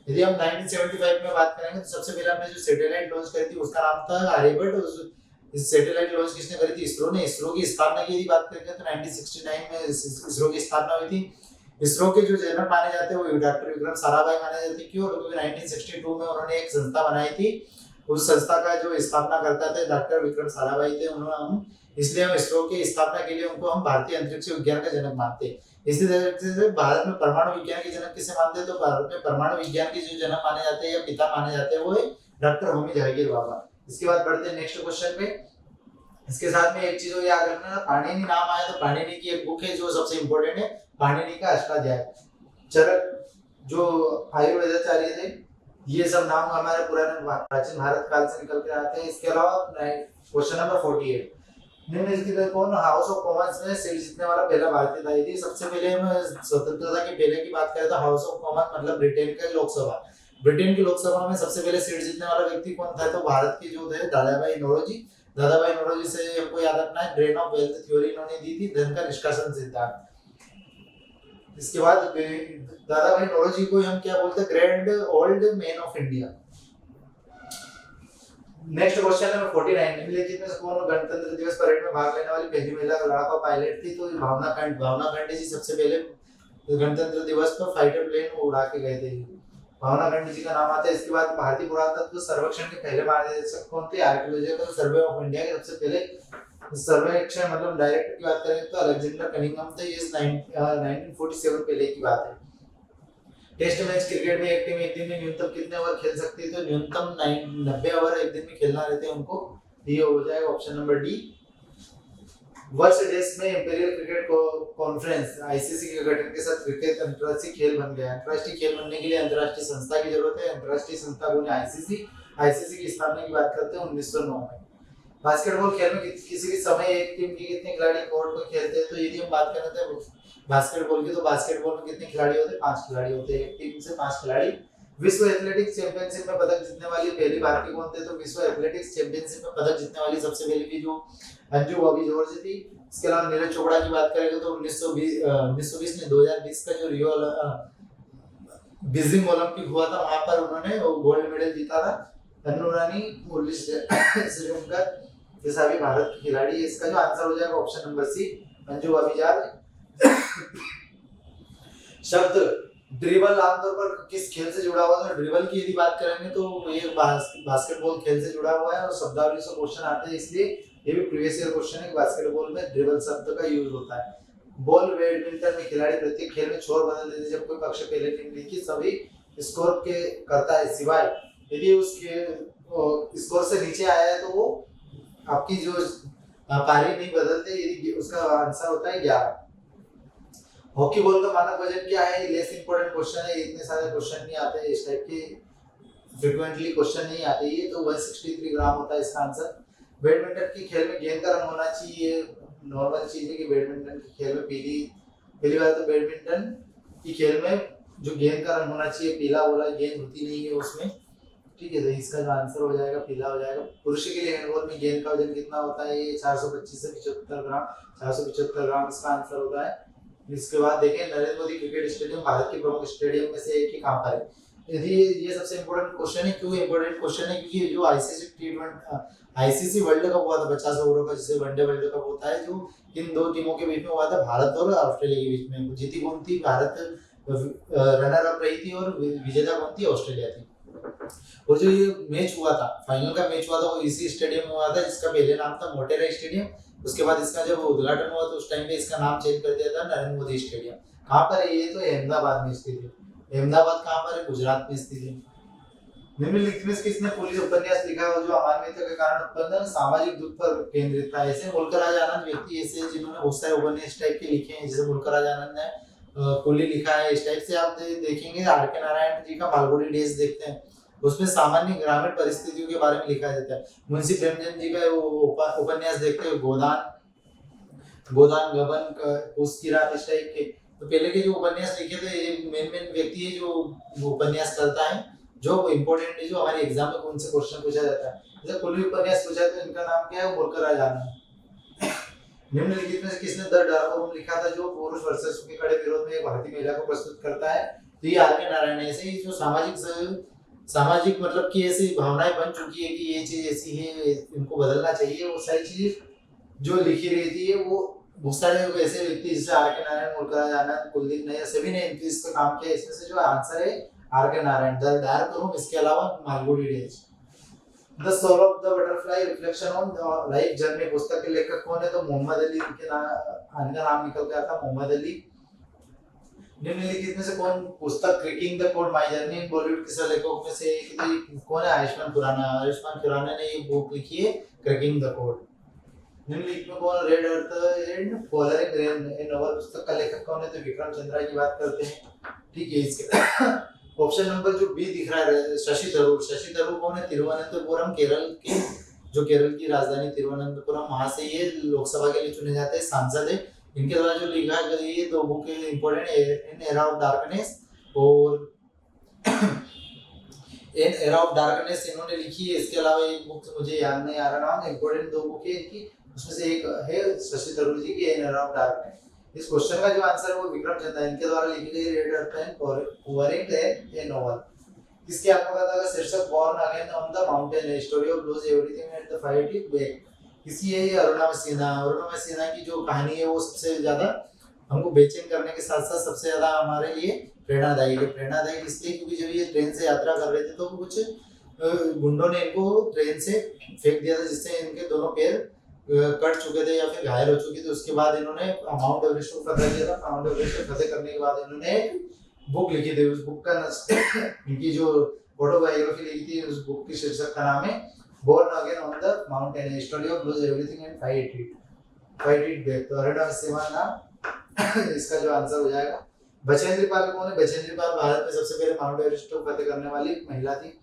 यदि हम 1975 में बात करेंगे तो सबसे पहले हमने जो सैटेलाइट लॉन्च करी थी उसका नाम था आर्यभट्ट। इस सैटेलाइट लॉन्च किसने करी थी? इसरो ने। इसरो की स्थापना की यदि बात करेंगे तो 1969 में इसरो की स्थापना हुई थी। इसरो के जो जनक माने जाते हैं वो डॉक्टर विक्रम साराभाई माने जाते हैं। क्यों? क्योंकि 1962 में उन्होंने एक संस्था बनाई थी, उस संस्था का जो स्थापना करता थे डॉक्टर विक्रम साराभाई थे। इसलिए हम इसरो की स्थापना के लिए उनको हम भारतीय अंतरिक्ष विज्ञान का जनक मानते हैं। इसी तरीके से भारत में परमाणु विज्ञान के जनक किसे मानते हैं, तो भारत में परमाणु विज्ञान के जो जनक माने जाते हैं या पिता माने जाते हैं वो है डॉक्टर होमी जहांगीर बाबा। इसके बाद बढ़ते हैं नेक्स्ट क्वेश्चन पे। इसके साथ में एक चीज और याद रखना, पाणिनि नाम आया तो पाणिनि की एक बुक है जो सबसे इंपॉर्टेंट है, पाणिनि का अष्टाध्याय। चरक जो आयुर्वेदाचार्य थे, ये सब नाम हमारे पुराने प्राचीन भारत काल से निकल के आते हैं। इसके अलावा क्वेश्चन नंबर 48, निम्नलिखित में कौन हाउस ऑफ कॉमन्स में सीट जीतने वाला पहला भारतीय था। यदि सबसे पहले हम स्वतंत्रता के पहले की बात करें तो हाउस ऑफ कॉमन मतलब ब्रिटेन का लोकसभा, ब्रिटेन की लोकसभा में सबसे पहले सीट जीतने वाला व्यक्ति कौन था, तो भारत के जो थे दादाभाई नौरोजी। दादाभाई नौरोजी से हमको याद रखना है ब्रेन ऑफ वेल्थ थ्योरी इन्होंने दी थी, धन का निष्कासन सिद्धांत। इसके बाद दादाभाई नौरोजी को हम क्या बोलते हैं, grand old man of India. Next question number 49, निम्नलिखित में से कौन गणतंत्र दिवस परेड में भाग लेने वाली पहली महिला लड़ाकू पायलट थी, तो भावना खंडे जी सबसे पहले गणतंत्र दिवस पर फाइटर प्लेन उड़ा के गए थे, भावना खंडे जी का नाम आता है। इसके बाद भारतीय पुरातत्व सर्वेक्षण के पहले महानिदेशक कौन थे, आर्कियोलॉजिकल सर्वे ऑफ इंडिया के सबसे पहले सर्वेक्षण मतलब डायरेक्टर की बात करें तो अलेक्जेंडर कनिंघम थे, ये 1947 पहले की बात है। टेस्ट मैच क्रिकेट में एक टीम एक दिन में न्यूनतम कितने ओवर खेल सकती है, तो न्यूनतम 90 ओवर एक दिन में खेलना रहते हैं उनको, ये हो जाएगा ऑप्शन नंबर डी। वर्ष देश में इंपीरियल क्रिकेट कॉन्फ्रेंस आईसीसी के गठन के साथ क्रिकेट अंतर्राष्ट्रीय खेल बन गया। अंतर्राष्ट्रीय खेल बनने के लिए अंतर्राष्ट्रीय संस्था की जरूरत है, अंतर्राष्ट्रीय संस्था को आईसीसी की स्थापना की बात करते हैं 1909 में। बास्केटबॉल खेल में किसी भी समय एक टीम के कितने खिलाड़ी कोर्ट में खेलते हैं, तो यदि हम बात करते हैं बास्केटबॉल की, तो बास्केटबॉल में कितने खिलाड़ी होते हैं, 5 खिलाड़ी होते हैं, एक टीम से 5 खिलाड़ी। विश्व एथलेटिक्स चैंपियनशिप में पदक जीतने वाली पहली भारतीय कौन थे, तो विश्व एथलेटिक्स चैंपियनशिप में पदक जीतने वाली सबसे पहली भी जो अंजू बॉबी जॉर्ज थी। इसके अलावा नीरज चोपड़ा की बात करेंगे तो 1920 में 2020 का जो रियो बीजिंग ओलंपिक हुआ था वहां पर उन्होंने गोल्ड मेडल जीता था। अन्नू रानी श्रीलंकर ये सभी भारत की खिलाड़ी है। इसका जो आंसर हो जाएगा option number C, Anju Bobby George. शब्द ड्रिबल आमतौर पर किस खेल से जुड़ा हुआ है, ड्रिबल की यदि बात करेंगे तो ये बास्केटबॉल खेल से जुड़ा हुआ है और शब्दावली से क्वेश्चन आते हैं, इसलिए ये भी प्रीवियस ईयर क्वेश्चन है कि बास्केटबॉल में ड्रिबल शब्द का यूज होता है। बॉल बैडमिंटन में खिलाड़ी प्रत्येक खेल में छोर बदल देते जब कोई पक्ष पहले टीम की सभी स्कोर के करता है, सिवाय यदि उसके स्कोर से नीचे आया है तो वो आपकी जो पारी नहीं बदलते, यदि उसका आंसर होता है 11। हॉकी बॉल का मानक वजन क्या है, लेस इंपॉर्टेंट क्वेश्चन है, इतने सारे क्वेश्चन नहीं आते इस टाइप के, फ्रीक्वेंटली क्वेश्चन नहीं आते, ये तो 163 ग्राम होता है इसका आंसर। बैडमिंटन की खेल में गेंद का रंग होना चाहिए, नॉर्मल चीज है कि बैडमिंटन की खेल में पहली बार तो बैडमिंटन की खेल में जो गेंद का रंग होना चाहिए पीला, बोला गेंद होती नहीं है उसमें, ठीक है, तो इसका जो आंसर हो जाएगा पीला हो जाएगा। पुरुष के लिए हैंडबॉल में गेंद का वजन कितना होता है, ये 425 से 75 ग्राम, 475 ग्राम इसका आंसर होता है। इसके बाद देखें नरेंद्र मोदी क्रिकेट स्टेडियम भारत के प्रमुख स्टेडियम में से एक ही कहां पर है, यदि ये सबसे इंपॉर्टेंट क्वेश्चन है। क्यों इंपॉर्टेंट क्वेश्चन है, क्योंकि जो आईसीसी वर्ल्ड कप हुआ था 50 ओवरों का, जिसे वनडे वर्ल्ड कप होता है, जो इन दो टीमों के बीच में हुआ था, भारत और ऑस्ट्रेलिया के बीच में, जीती कौन थी, भारत रनर अप रही थी और विजेता कौन थी, ऑस्ट्रेलिया थी। और जो ये मैच हुआ था, फाइनल का मैच हुआ था, वो इसी स्टेडियम में हुआ था जिसका पहले नाम था मोटेरा स्टेडियम। उसके बाद इसका जब उद्घाटन हुआ तो उस टाइम पे इसका नाम चेंज कर दिया था नरेंद्र मोदी स्टेडियम। कहाँ पर है ये, तो अहमदाबाद में स्थित है। अहमदाबाद कहाँ पर है, गुजरात में स्थित है। निम्नलिखित में किसने पुलिस उपन्यास लिखा है जो अमानवीयता के कारण उत्पन्न सामाजिक दुख पर केंद्रित था। ऐसे मुल्कराज आनंद व्यक्ति ऐसे जिन्होंने बहुत सारे उपन्यास टाइप के लिखे हैं, जैसे मुल्कराज आनंद ने कुली लिखा है, इस टाइप से आप देखेंगे। आर.के. नारायण जी का मालगुडी डेज देखते हैं, उसमें सामान्य ग्रामीण परिस्थितियों के बारे में लिखा जाता है। मुंशी प्रेमचंद जी का उपन्यास देखते हैं, गोदान गबन उसकी रात, इस टाइप के। तो पहले के जो उपन्यास लिखे थे, ये मेन व्यक्ति है जो उपन्यास करता है, जो इम्पोर्टेंट है, जो हमारे एग्जाम में कौन से क्वेश्चन पूछा जाता है। जैसे कुली उपन्यास पूछा है तो इनका नाम क्या है, मुल्कराज आनंद। निम्नलिखित में से किसने द डार्क रूम लिखा था, जो पुरुष वर्सेस के कड़े विरोध में एक भारतीय महिला को प्रस्तुत करता है, तो ये आर.के. नारायण। ऐसे ही जो सामाजिक मतलब कि ऐसी भावनाएं बन चुकी है कि ये चीज ऐसी है, इनको बदलना चाहिए, वो सारी चीज जो लिखी रहती है, वो बहुत सारे ऐसे व्यक्ति जैसे आर.के. नारायण, मुल्कराज आनंद, कुलदीप नैयर, सभी ने इस पर काम किया। इसमें से जो आंसर है R K. Narayan, the dark room, इसके अलावा Malgudi days. The soul of the butterfly reflection on life journey पुस्तक के लेखक कौन है, तो मोहम्मद अली के नाम, इनका नाम निकल गया था मोहम्मद अली। निम्नलिखित में से कौन पुस्तक creaking the code my journey in Bollywood के लेखकों में से एक कौन है? आयुष्मान खुराना ने ये बुक लिखी है क्रिकिंग द कोड। निम्नलिखित में कौन? Red earth and following rain ये नॉवल पुस्तक का लेखक कौन है? तो विक्रम चंद्रा की बात करते हैं। ठीक है, इसके ऑप्शन नंबर जो बी दिख रहा है शशि थरूर। शशि थरूर कौन है? तिरुवनंतपुरम केरल के, जो केरल की राजधानी तिरुवनंतपुरम, वहां से ये लोकसभा के लिए चुने जाते हैं सांसद है। इनके द्वारा जो लिखा गई है दो book important, in era of darkness और इन एरा ऑफ डार्कनेस इन्होंने लिखी है। इसके अलावा एक बुक मुझे याद नहीं आ रहा नाम, इंपॉर्टेंट दो बुक है इनकी, उसमें से एक है शशि थरूर जी की इन एरा ऑफ डार्कनेस। इस क्वेश्चन का जो आंसर है वो विक्रम चंद्रा इनके द्वारा लिखी गई red earth and following rain ये नॉवल। इसकी आत्मकथा का शीर्षक born again on the mountain है, story of lose everything at the fight it back. इसी है अरुणा मसीना की जो कहानी है वो सबसे ज्यादा हमको बेचैन करने के साथ साथ सबसे ज्यादा हमारे लिए प्रेरणादायक इसलिए क्योंकि जब ये ट्रेन से यात्रा कर रहे थे तो कुछ गुंडों ने इनको ट्रेन से फेंक दिया था, जिससे इनके दोनों पैर कट चुके थे या फिर घायल हो चुके थे। उसके बाद इन्होंने माउंट एवरेस्ट को फतह किया था। माउंट एवरेस्ट को फतह करने के बाद इन्होंने एक बुक लिखी थी। उस बुक का इनकी जो ऑटोबायोग्राफी लिखी थी उस बुक की शीर्षक का नाम है born again on the mountain, story of lose everything and fight it back. तो अरुणा मसीना इसका जो आंसर हो जाएगा। बचेंद्री पाल कौन है? बचेंद्री पाल भारत में सबसे पहले माउंट एवरेस्ट को फतह करने वाली महिला थी।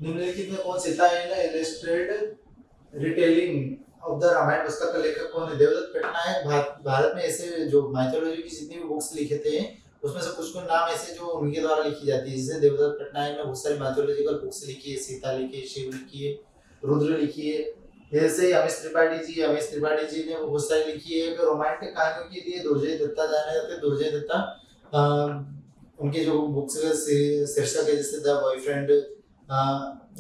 निम्नलिखित में कौन सीता है illustrated retelling of the Ramayana पुस्तक का लेखक कौन है? देवदत्त पटनायक भारत में ऐसे जो माइथोलॉजी की जितनी भी बुक्स लिखे थे उसमें से कुछ नाम ऐसे जो उनके द्वारा लिखी जाती है, जैसे देवदत्त पटनायक ने बहुत सारी माइथोलॉजिकल बुक्स लिखी है, सीता लिखी है, शिव लिखी है, रुद्र लिखी है। जैसे अमीश त्रिपाठी जी ने बहुत सारी लिखी है। रोमांटिक कहानियों के लिए दुर्जय दत्ता जाने जाते हैं। दुर्जय दत्ता उनकी जो बुक्स का शीर्षक है जैसे द बॉयफ्रेंड,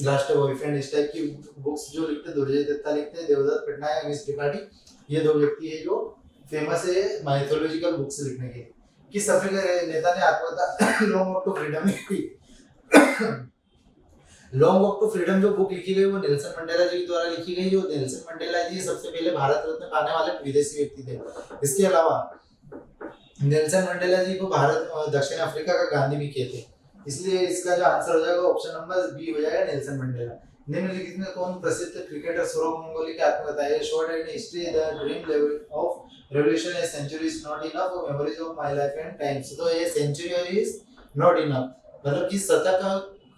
लास्ट बॉयफ्रेंड, इस टाइप की बुक्स जो लिखते दुर्जय दत्ता लिखते हैं। देवदत्त पटनायक, अमीश त्रिपाठी ये दो व्यक्ति है जो फेमस है माइथोलॉजिकल बुक्स लिखने के। किस अफ्रीकी नेता ने आत्मकथा लॉन्ग वॉक टू फ्रीडम लिखी? लॉन्ग वॉक टू फ्रीडम जो बुक लिखी गई वो नेल्सन मंडेला जी द्वारा लिखी गई। जो नेल्सन मंडेला जी सबसे पहले भारत रत्न पाने वाले विदेशी व्यक्ति थे। इसके अलावा नेल्सन मंडेला जी को दक्षिण अफ्रीका का गांधी भी कहते हैं, इसलिए इसका जो आंसर हो जाएगा ऑप्शन नंबर बी हो जाएगा, नेल्सन मंडेला। निम्नलिखित में कौन प्रसिद्ध क्रिकेटर सौरव गांगुली की आत्मकथा है? Short and history the dream level of revolution a century is not enough for memories of my life and times. तो ये सेंचुरी इज नॉट इनफ मतलब कि शतक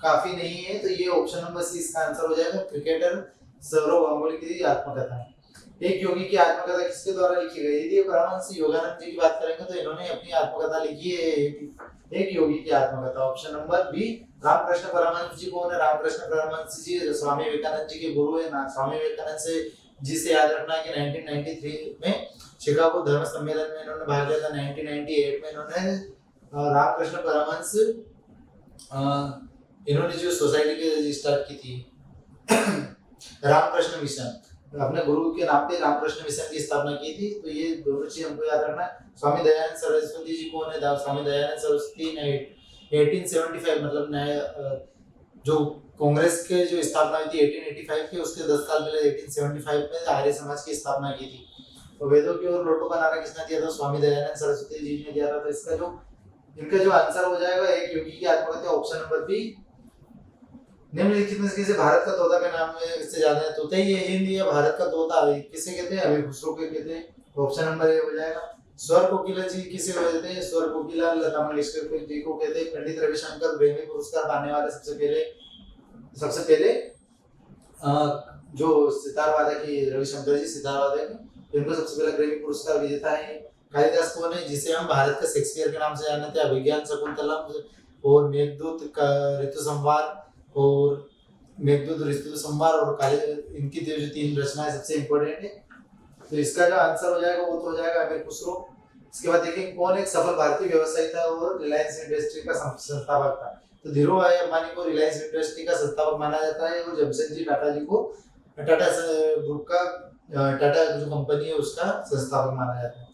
काफी नहीं है, तो ये ऑप्शन नंबर सी इसका आंसर हो जाएगा, क्रिकेटर सौरव गांगुली की आत्मकथा। एक योगी की आत्मकथा किसके द्वारा लिखी गई थी? परमहंस योगानंद जी की बात करेंगे तो इन्होंने अपनी आत्मकथा लिखी है, एक योगी की आत्मकथा। Option number B. Ramakrishna Paramahamsa ji कौन है? रामकृष्ण परमहंस जी स्वामी विवेकानंद जी के गुरु है। स्वामी विवेकानंद जी से याद रखना कि 1993 में शिकागो धर्म सम्मेलन में इन्होंने भाग लिया था। 1998 में इन्होंने रामकृष्ण परमहंस इन्होंने जो सोसाइटी स्टार्ट की थी रामकृष्ण मिशन, अपने गुरु के नाम पे रामकृष्ण मिशन की स्थापना की थी। तो ये दोनों चीज हमको याद रखना। स्वामी दयानंद सरस्वती जी कौन है? स्वामी दयानंद सरस्वती ने 1875 मतलब नया जो कांग्रेस के जो स्थापना हुई थी 1885 के, उसके 10 साल पहले 1875 में आर्य समाज की स्थापना की थी। तो वेदों की ओर लोटो का नारा किसने दिया था? स्वामी दयानंद सरस्वती जी ने दिया था। तो इसका जो इनका जो आंसर हो जाएगा एक योगी की आत्मकथा, ऑप्शन नंबर बी। निम्नलिखित में से भारत का तोता का नाम इससे ज्यादा है? तोता ही है हिंदी या भारत का तोता किसे कहते हैं? अमीर खुसरो के कहते हैं। ऑप्शन नंबर ए हो जाएगा। स्वर कोकिला जी किसे कहते हैं? स्वर कोकिला लता मंगेशकर जी को कहते हैं। पंडित रविशंकर ग्रैमी पुरस्कार पाने वाले सबसे पहले जो सितार वादक है रविशंकर जी, सितार वादक, इनको सबसे पहले ग्रैमी पुरस्कार विजेता है। कालिदास कौन है? जिसे हम भारत का शेक्सपियर के नाम से जानते हैं। अभिज्ञान शकुंतलम और मेघदूत ऋतु संवार और इनकी जो 3 रचनाएं सबसे इंपॉर्टेंट है। तो इसका जो आंसर हो जाएगा वो तो हो जाएगा अमीर खुसरो। इसके बाद देखेंगे कौन एक सफल भारतीय व्यवसायी था और रिलायंस इंडस्ट्री का संस्थापक था। तो धीरूभाई अंबानी को रिलायंस इंडस्ट्री का संस्थापक माना जाता है और जमशेदजी टाटा जी को टाटा ग्रुप का टाटा जो कंपनी है उसका संस्थापक माना जाता है।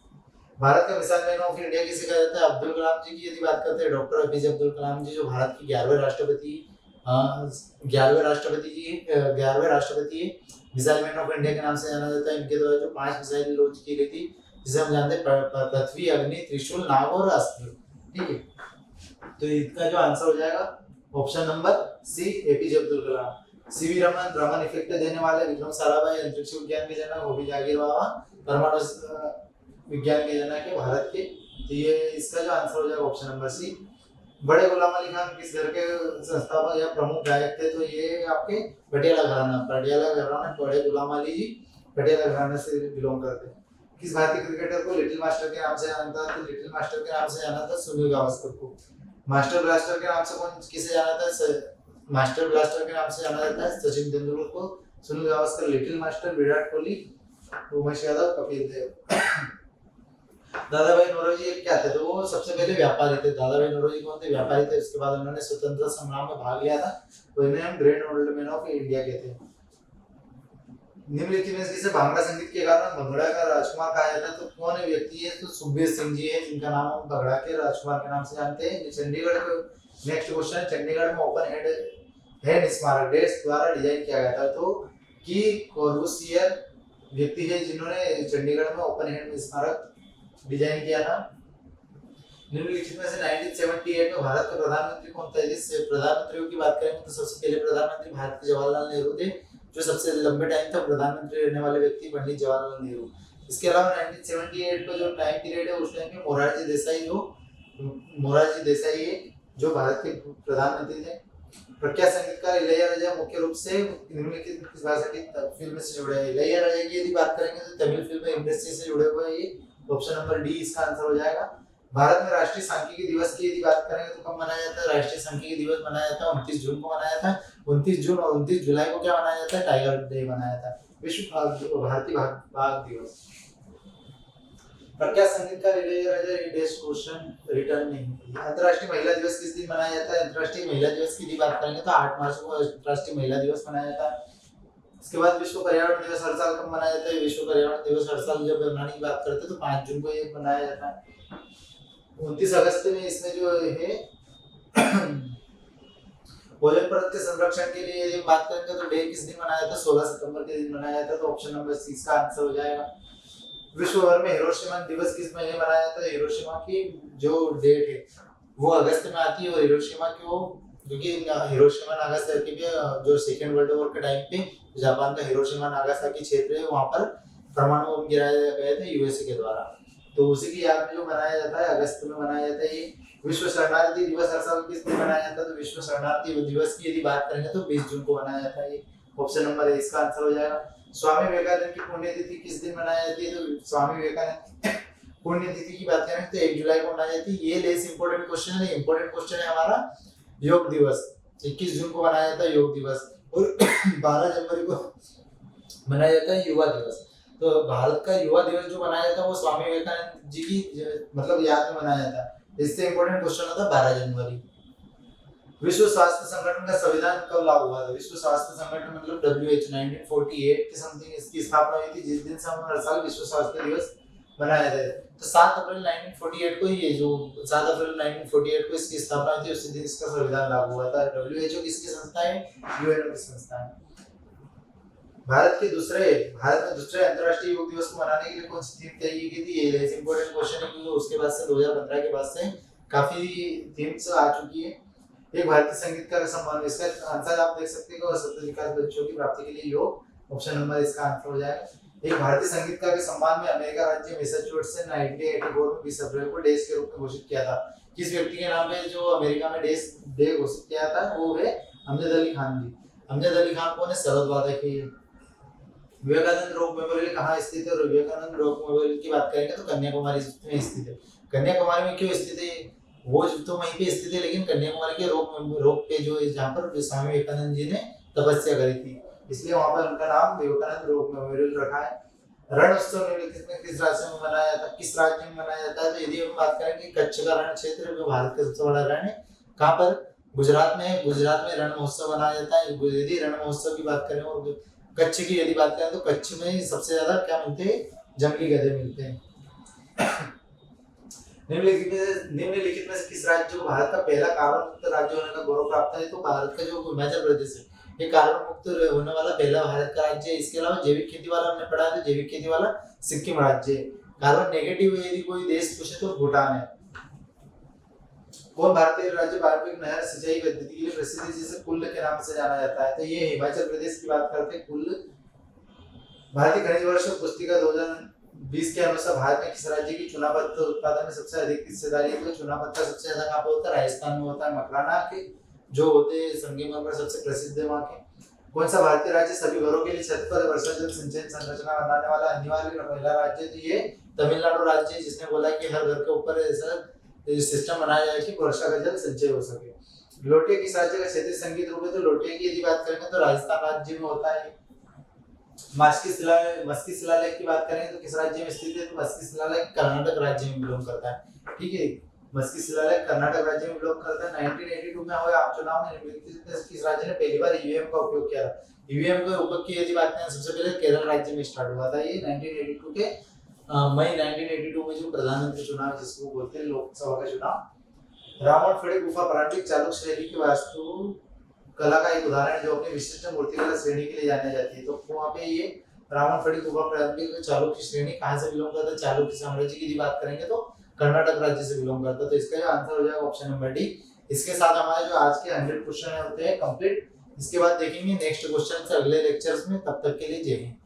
भारत का मिसाइल मैन ऑफ इंडिया किसे कहा जाता है? अब्दुल कलाम जी की यदि बात करते हैं, डॉक्टर एपीजे अब्दुल कलाम जी जो भारत के 11वें राष्ट्रपति है, मिसाइल मैन ऑफ इंडिया के नाम से जाना जाता है। इनके द्वारा जो 5 मिसाइल लॉन्च की गई थी जिसे हम जानते हैं पृथ्वी, अग्नि, त्रिशूल, नाग और अस्त्र। ठीक है, तो इसका जो आंसर हो जाएगा option number C, APJ Abdul Kalam. CV Raman, Raman effect देने वाले, विक्रम साराभाई अंतरिक्ष विज्ञान के जनक, होमी जागीर बाबा परमाणु विज्ञान के जनक है भारत के। तो ये इसका जो आंसर हो जाएगा ऑप्शन नंबर सी। बड़े गुलाम अली खान किस घर के संस्थापक या प्रमुख गायक थे? तो ये आपके पटियाला घराना, बड़े गुलाम अली जी पटियाला घराना से बिलोंग करते हैं। किस भारतीय क्रिकेटर को लिटिल मास्टर के नाम से जाना था? तो लिटिल मास्टर के नाम से जाना था सुनील गावस्कर को। मास्टर ब्लास्टर के नाम से कौन किसे जाना था? मास्टर ब्लास्टर के नाम से जाना जाता है सचिन तेंदुलकर को। Sunil Gavaskar little master, Virat Kohli, Umesh Yadav, Kapil Dev. दादा भाई नौरोजी क्या थे? तो वो सबसे पहले व्यापारी थे। दादा भाई नौरोजी कौन थे? व्यापारी थे। उसके बाद उन्होंने स्वतंत्रता संग्राम में भाग लिया था, तो इन्हें हम great old man of India कहते हैं। निम्नलिखित में से भांगड़ा संगीत के कारण भंगड़ा का राजकुमार कहा जाता है? तो कौन है व्यक्ति है? तो सुखबीर सिंह जी है, जिनका नाम हम भंगड़ा के राजकुमार के नाम से जानते हैं। चंडीगढ़ को नेक्स्ट क्वेश्चन, चंडीगढ़ में ओपन हैंड स्मारक देश द्वारा डिजाइन किया गया था? तो की कॉर्बूसियर व्यक्ति है जिन्होंने चंडीगढ़ में ओपन हैंड स्मारक डिजाइन किया था। निम्नलिखित में से 1978 में भारत के प्रधानमंत्री कौन था? जिससे प्रधानमंत्रियों की बात करेंगे तो सबसे पहले प्रधानमंत्री भारत के जवाहरलाल नेहरू थे। जो सबसे लंबे टाइम तक प्रधानमंत्री रहने वाले व्यक्ति पंडित जवाहरलाल नेहरू। इसके अलावा 1978 का जो टाइम पीरियड है उस टाइम पे मोरारजी देसाई है जो भारत के प्रधानमंत्री थे। प्रख्यात संगीतकार इलैया राजा मुख्य रूप से निम्नलिखित किस भाषा की फिल्म से जुड़े हैं? इलैया राजा की यदि बात करेंगे तो तमिल फिल्म इंडस्ट्री से जुड़े हुए हैं ये। ऑप्शन नंबर डी इसका आंसर हो जाएगा। भारत में राष्ट्रीय सांख्यिकी दिवस की यदि बात करेंगे तो कब मनाया जाता है? राष्ट्रीय सांख्यिकी दिवस मनाया जाता है 29 जून को मनाया था। 29 जून और 29 जुलाई को क्या मनाया जाता है? टाइगर डे मनाया था, विश्व भारतीय बाघ दिवस। प्रख्यात संगीतकार इलैया राजा डेस्ट क्वेश्चन रिटर्न नहीं। अंतर्राष्ट्रीय महिला दिवस किस दिन मनाया जाता है? अंतर्राष्ट्रीय महिला दिवस की यदि बात करेंगे तो 8 मार्च को अंतर्राष्ट्रीय महिला दिवस मनाया जाता है। इसके बाद विश्व पर्यावरण दिवस हर साल कब मनाया जाता है? विश्व पर्यावरण दिवस हर साल जब मनाने की बात करते हैं तो 5 जून को ये मनाया जाता है। 29 अगस्त में इसमें जो है ओजोन परत के संरक्षण के लिए यदि बात करेंगे तो डे किस दिन मनाया जाता है? 16 सितंबर के दिन मनाया जाता है। तो ऑप्शन नंबर सी इसका आंसर हो जाएगा। विश्व भर में हिरोशिमा दिवस किस महीने मनाया जाता है? हिरोशिमा की जो डेट है वो अगस्त में आती है। और हिरोशिमा क्यों? क्योंकि हिरोशिमा नागासाकी पे जो सेकेंड वर्ल्ड वॉर के टाइम पे जापान का हिरोशिमा नागासाकी क्षेत्र है वहां पर परमाणु बम गिराए गए थे यूएसए के द्वारा, तो उसी की याद में जो मनाया जाता है अगस्त में मनाया जाता है ये। विश्व शरणार्थी दिवस हर साल किस दिन मनाया जाता है? तो विश्व शरणार्थी दिवस की यदि बात करेंगे तो 20 जून को मनाया जाता है ये। ऑप्शन नंबर ए इसका आंसर हो जाएगा। स्वामी विवेकानंद की पुण्यतिथि किस दिन मनाई जाती है? तो स्वामी विवेकानंद की पुण्यतिथि की बात करें तो 1 जुलाई को मनाई जाती है। ये लेस इंपॉर्टेंट क्वेश्चन है। इंपॉर्टेंट क्वेश्चन है हमारा योग दिवस। 21 जून को मनाया जाता है योग दिवस। और 12 जनवरी को मनाया जाता है युवा दिवस। तो भारत का युवा दिवस जो मनाया जाता है वो स्वामी विवेकानंद जी की मतलब याद में मनाया जाता है। इससे इंपॉर्टेंट क्वेश्चन होता है 12 जनवरी। विश्व स्वास्थ्य संगठन का संविधान कब लागू हुआ था? विश्व स्वास्थ्य संगठन मतलब WHO 1948 के समथिंग इसकी स्थापना हुई थी, जिस दिन से हम हर साल विश्व स्वास्थ्य दिवस मनाया जाता है। तो 7 अप्रैल 1948 को ये जो 7 अप्रैल 1948 को इसकी स्थापना हुई थी, उसी दिन इसका संविधान लागू हुआ था। WHO किसकी संस्था है? यूएनओ की संस्था है। भारत में दूसरे अंतर्राष्ट्रीय योग दिवस को मनाने के लिए कौन सी थीम तय की थी? ये इंपॉर्टेंट क्वेश्चन है क्योंकि उसके बाद से 2015 के बाद से काफी थीम्स आ चुकी है। एक भारतीय संगीतकार का सम्मान, इसका आंसर आप देख सकते हो, सतत विकास बच्चों की प्राप्ति के लिए योग। ऑप्शन नंबर इसका आंसर हो जाएगा। एक भारतीय संगीतकार के सम्मान में अमेरिका राज्य मैसाचुसेट्स से 1984 में 20 अप्रैल को डेज के रूप में घोषित किया था। किस व्यक्ति के नाम पे जो अमेरिका में डे घोषित किया था वो है अमजद अली खान जी। अमजद अली खान कौन है? सरहद वादक है। विवेकानंद रॉक मेमोरियल कहाँ स्थित है? और विवेकानंद रॉक मेमोरियल की बात करेंगे तो कन्याकुमारी में स्थित है। कन्याकुमारी में क्यों स्थित है? वो तो वहीं पे स्थित है, लेकिन कन्याकुमारी के रोक पे जो जहाँ पर स्वामी विवेकानंद जी ने तपस्या करी थी, इसलिए वहां पर उनका नाम विवेकानंद रॉक मेमोरियल रखा है। रण उत्सव निम्नलिखित में किस राज्य में मनाया जाता है? किस राज्य में मनाया जाता है? तो यदि हम बात करेंगे कच्छ का रण क्षेत्र जो भारत का सबसे बड़ा रण है, कहाँ पर? गुजरात में। गुजरात में रण महोत्सव मनाया जाता है। यदि रण महोत्सव की बात करें और कच्छ की यदि बात करें तो कच्छ में सबसे ज्यादा क्या मिलते हैं? जंगली गधे मिलते हैं। निम्नलिखित में से किस राज्य को भारत का पहला कार्बन मुक्त राज्य होने का गौरव प्राप्त है? तो भारत का जो हिमाचल प्रदेश है ये कार्बन मुक्त होने वाला पहला भारत का राज्य है। इसके अलावा जैविक खेती वाला हमने पढ़ा है, जैविक खेती वाला सिक्किम राज्य है। कार्बन नेगेटिव यदि कोई देश पूछे तो भूटान है। कौन भारतीय राज्य पारंपरिक नहर सिंचाई पद्धति के लिए प्रसिद्ध है जिसे कुल्ल के नाम से जाना जाता है? तो ये हिमाचल प्रदेश की बात करते हैं, कुल्ल। भारतीय खनिज वर्ष पुस्तिका 2020 के अनुसार भारत में किस राज्य की चुना पत्ता उत्पादन में सबसे अधिक हिस्सेदारी है? तो चुना पत्ता सबसे ज्यादा कहाँ पे होता है? राजस्थान में होता है। मकराना के जो होते हैं संगमरमर सबसे प्रसिद्ध है वहाँ के। कौन सा भारतीय राज्य सभी घरों के लिए छत पर वर्षा जल संचयन संरचना बनाने वाला अनिवार्य पहला राज्य? तो ये तमिलनाडु राज्य है, जिसने बोला कि हर घर के ऊपर ऐसा सिस्टम बनाया जाए कि वर्षा का जल संचय हो सके। लोटिया किस राज्य का क्षेत्रीय संगीत रूप है? तो लोटिया की यदि बात करेंगे तो राजस्थान राज्य में होता है। मस्की शिलालेख की बात करें तो किस राज्य में स्थित है? तो मस्की शिलालेख कर्नाटक राज्य में बिलोंग करता है। ठीक है, मस्की शिलालेख कर्नाटक राज्य में बिलोंग करता है। 1982 में हुए आम चुनाव में निम्नलिखित किस राज्य ने पहली बार ईवीएम का उपयोग किया था? ईवीएम के उपयोग की यदि बात करें सबसे पहले केरल राज्य में स्टार्ट हुआ था। ये 1982 के मई 1982 में जो प्रधानमंत्री चुनाव जिसको बोलते हैं लोकसभा का चुनाव। रावणफड़ी गुफा प्रारंभिक चालुक्य शैली की वास्तु कला का एक उदाहरण है जो अपनी विशिष्ट मूर्तिकला श्रेणी के लिए जानी जाती है। तो वहाँ पे ये रावणफड़ी गुफा प्रारंभिक चालुक्य श्रेणी कहाँ से बिलोंग करता है? चालुक्य साम्राज्य की यदि बात करेंगे तो कर्नाटक राज्य से बिलोंग करता है। तो इसका जो आंसर हो जाएगा ऑप्शन नंबर डी। इसके साथ हमारे जो आज के 100 क्वेश्चन होते हैं कंप्लीट। इसके बाद देखेंगे नेक्स्ट क्वेश्चन से अगले लेक्चर्स में। तब तक के लिए जय हिंद।